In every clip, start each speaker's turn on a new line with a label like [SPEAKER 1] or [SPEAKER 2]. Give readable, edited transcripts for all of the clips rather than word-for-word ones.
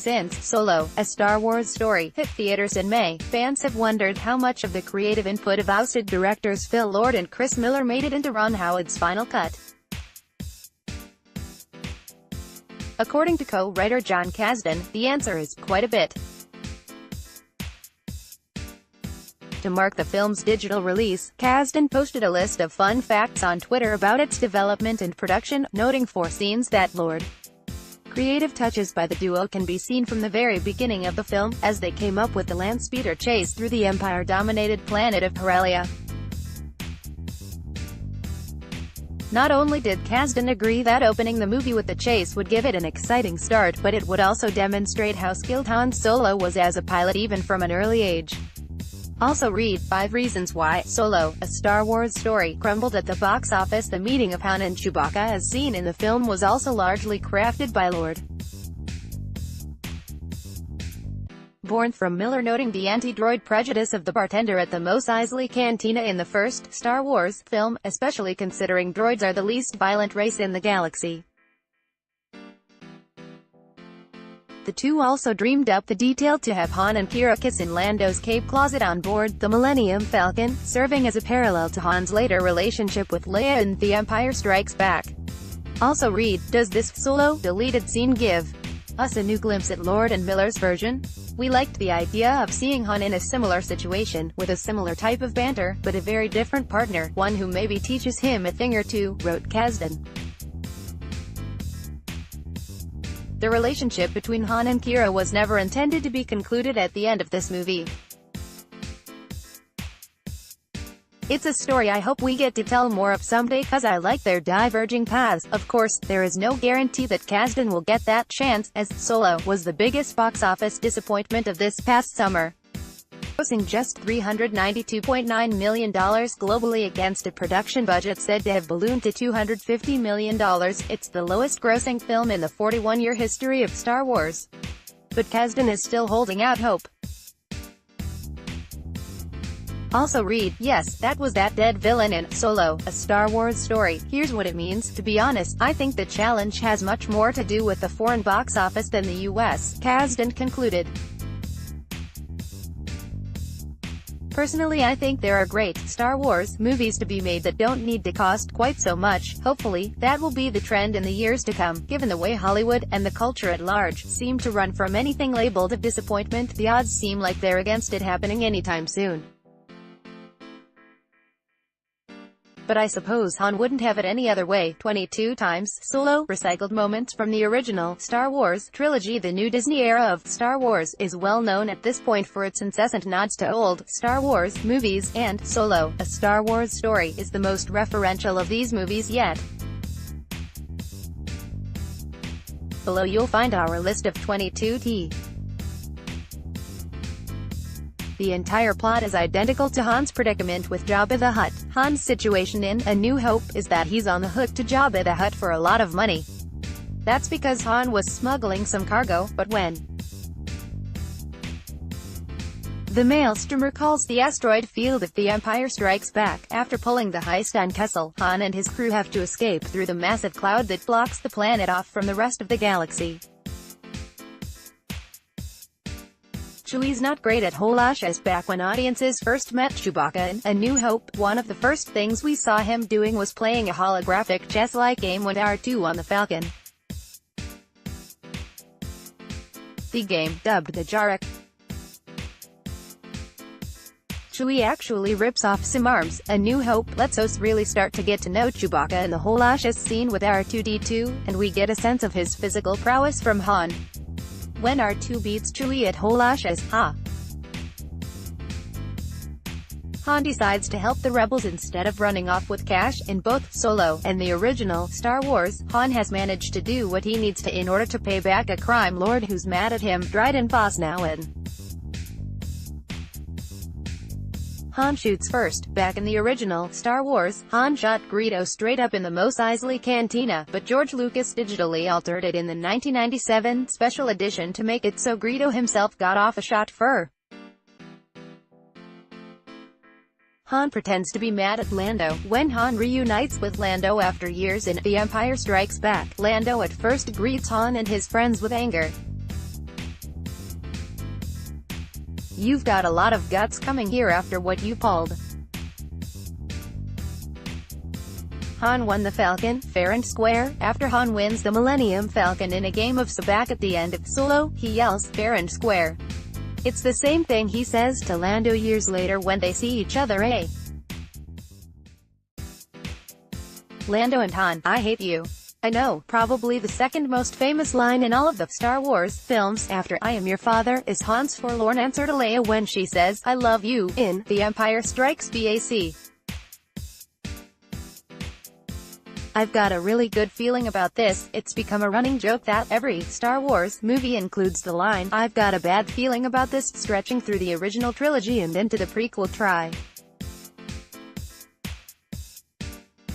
[SPEAKER 1] Since Solo, A Star Wars Story hit theaters in May, fans have wondered how much of the creative input of ousted directors Phil Lord and Chris Miller made it into Ron Howard's final cut. According to co-writer Jon Kasdan, the answer is quite a bit. To mark the film's digital release, Kasdan posted a list of fun facts on Twitter about its development and production, noting 4 scenes that Lord. Creative touches by the duo can be seen from the very beginning of the film, as they came up with the landspeeder chase through the Empire-dominated planet of Corellia. Not only did Kasdan agree that opening the movie with the chase would give it an exciting start, but it would also demonstrate how skilled Han Solo was as a pilot even from an early age. Also read 5 reasons why Solo, A Star Wars Story crumbled at the box office. The meeting of Han and Chewbacca as seen in the film was also largely crafted by Lord. Born from Miller, noting the anti-droid prejudice of the bartender at the Mos Eisley Cantina in the first Star Wars film, especially considering droids are the least violent race in the galaxy. The two also dreamed up the detail to have Han and Qi'ra kiss in Lando's cave closet on board the Millennium Falcon, serving as a parallel to Han's later relationship with Leia in The Empire Strikes Back. Also read, does this Solo deleted scene give us a new glimpse at Lord and Miller's version? We liked the idea of seeing Han in a similar situation, with a similar type of banter, but a very different partner, one who maybe teaches him a thing or two, wrote Kasdan. The relationship between Han and Qi'ra was never intended to be concluded at the end of this movie. It's a story I hope we get to tell more of someday, cause I like their diverging paths. Of course, there is no guarantee that Kasdan will get that chance, as Solo was the biggest box office disappointment of this past summer, grossing just $392.9 million globally against a production budget said to have ballooned to $250 million. It's the lowest grossing film in the 41-year history of Star Wars. But Kasdan is still holding out hope. Also read, yes, that was that dead villain in Solo, A Star Wars Story. Here's what it means. To be honest, I think the challenge has much more to do with the foreign box office than the US, Kasdan concluded. Personally, I think there are great Star Wars movies to be made that don't need to cost quite so much. Hopefully, that will be the trend in the years to come. Given the way Hollywood, and the culture at large, seem to run from anything labeled a disappointment, the odds seem like they're against it happening anytime soon. But I suppose Han wouldn't have it any other way. 22 times Solo recycled moments from the original Star Wars trilogy. The new Disney era of Star Wars is well known at this point for its incessant nods to old Star Wars movies, and Solo, A Star Wars Story is the most referential of these movies yet. Below you'll find our list of 22 The entire plot is identical to Han's predicament with Jabba the Hutt. Han's situation in A New Hope is that he's on the hook to Jabba the Hutt for a lot of money. That's because Han was smuggling some cargo, but when the Maelstrom recalls the asteroid field of The Empire Strikes Back, after pulling the heist on Kessel, Han and his crew have to escape through the massive cloud that blocks the planet off from the rest of the galaxy. Chewie's not great at holash, as back when audiences first met Chewbacca in A New Hope, one of the first things we saw him doing was playing a holographic chess-like game with R2 on the Falcon. The game, dubbed the Jarek, Chewie actually rips off some arms. A New Hope lets us really start to get to know Chewbacca in the holashes scene with R2-D2, and we get a sense of his physical prowess from Han. When R2 beats Chewie at holashes, Han decides to help the rebels instead of running off with cash. In both Solo and the original Star Wars, Han has managed to do what he needs to in order to pay back a crime lord who's mad at him, Dryden Voss. Now in Han shoots first. Back in the original Star Wars, Han shot Greedo straight up in the Mos Eisley Cantina, but George Lucas digitally altered it in the 1997 special edition to make it so Greedo himself got off a shot first. Han pretends to be mad at Lando. When Han reunites with Lando after years in The Empire Strikes Back, Lando at first greets Han and his friends with anger. You've got a lot of guts coming here after what you pulled. Han won the Falcon, fair and square. After Han wins the Millennium Falcon in a game of Sabacc at the end of Solo, he yells, fair and square. It's the same thing he says to Lando years later when they see each other. Lando and Han, I hate you. I know, probably the second most famous line in all of the Star Wars films, after I am your father, is Han's forlorn answer to Leia when she says, I love you, in The Empire Strikes Back. I've got a really good feeling about this. It's become a running joke that every Star Wars movie includes the line, I've got a bad feeling about this, stretching through the original trilogy and into the prequel try.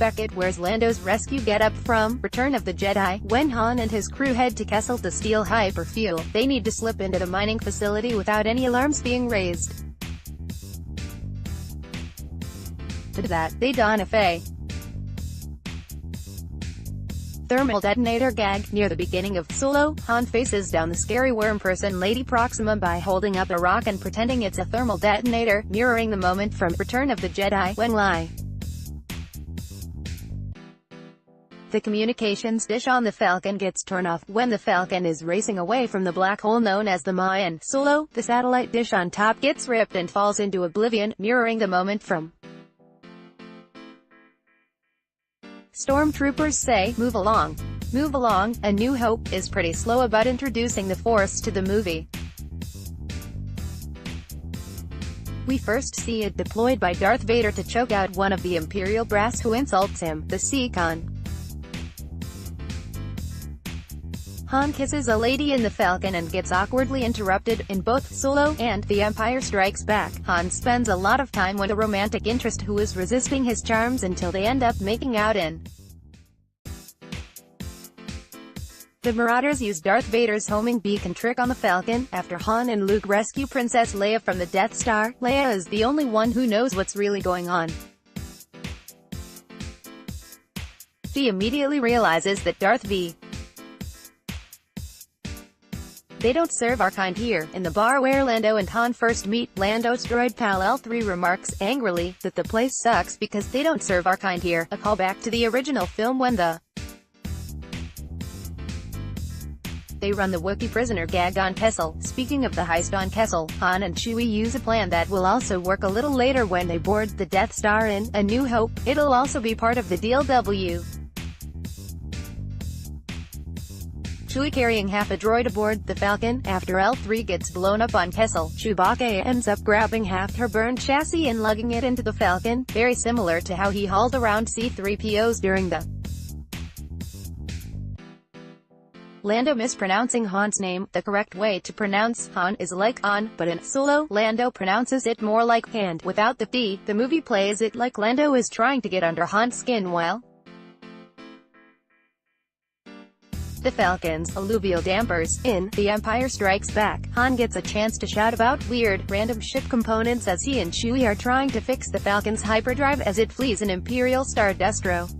[SPEAKER 1] Beckett wears Lando's rescue getup from Return of the Jedi. When Han and his crew head to Kessel to steal hyperfuel, they need to slip into the mining facility without any alarms being raised. To do that, they don a thermal detonator gag. Near the beginning of Solo, Han faces down the scary worm person Lady Proxima by holding up a rock and pretending it's a thermal detonator, mirroring the moment from Return of the Jedi when the communications dish on the Falcon gets turned off when the Falcon is racing away from the black hole known as the Maw. In Solo, the satellite dish on top gets ripped and falls into oblivion, mirroring the moment from Stormtroopers say, move along. Move along. A New Hope is pretty slow about introducing the Force to the movie. We first see it deployed by Darth Vader to choke out one of the Imperial brass who insults him, the Seacon. Han kisses a lady in the Falcon and gets awkwardly interrupted. In both Solo and The Empire Strikes Back, Han spends a lot of time with a romantic interest who is resisting his charms until they end up making out in The Marauders use Darth Vader's homing beacon trick on the Falcon. After Han and Luke rescue Princess Leia from the Death Star, Leia is the only one who knows what's really going on. She immediately realizes that Darth V. They don't serve our kind here. In the bar where Lando and Han first meet, Lando's droid pal L3 remarks, angrily, that the place sucks because they don't serve our kind here, a callback to the original film when they run the Wookiee prisoner gag on Kessel. Speaking of the heist on Kessel, Han and Chewie use a plan that will also work a little later when they board the Death Star in A New Hope. It'll also be part of the deal. Chewie carrying half a droid aboard the Falcon. After L3 gets blown up on Kessel, Chewbacca ends up grabbing half her burned chassis and lugging it into the Falcon, very similar to how he hauled around C-3POs during the Lando mispronouncing Han's name. The correct way to pronounce Han is like on, but in Solo, Lando pronounces it more like hand, without the D. The movie plays it like Lando is trying to get under Han's skin while the Falcon's alluvial dampers. In The Empire Strikes Back, Han gets a chance to shout about weird, random ship components as he and Chewie are trying to fix the Falcon's hyperdrive as it flees an Imperial Star Destro.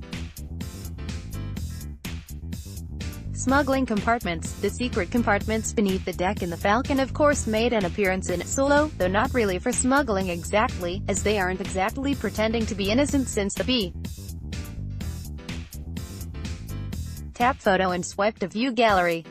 [SPEAKER 1] Smuggling compartments. The secret compartments beneath the deck in the Falcon of course made an appearance in Solo, though not really for smuggling exactly, as they aren't exactly pretending to be innocent since the tap photo and swipe to view gallery.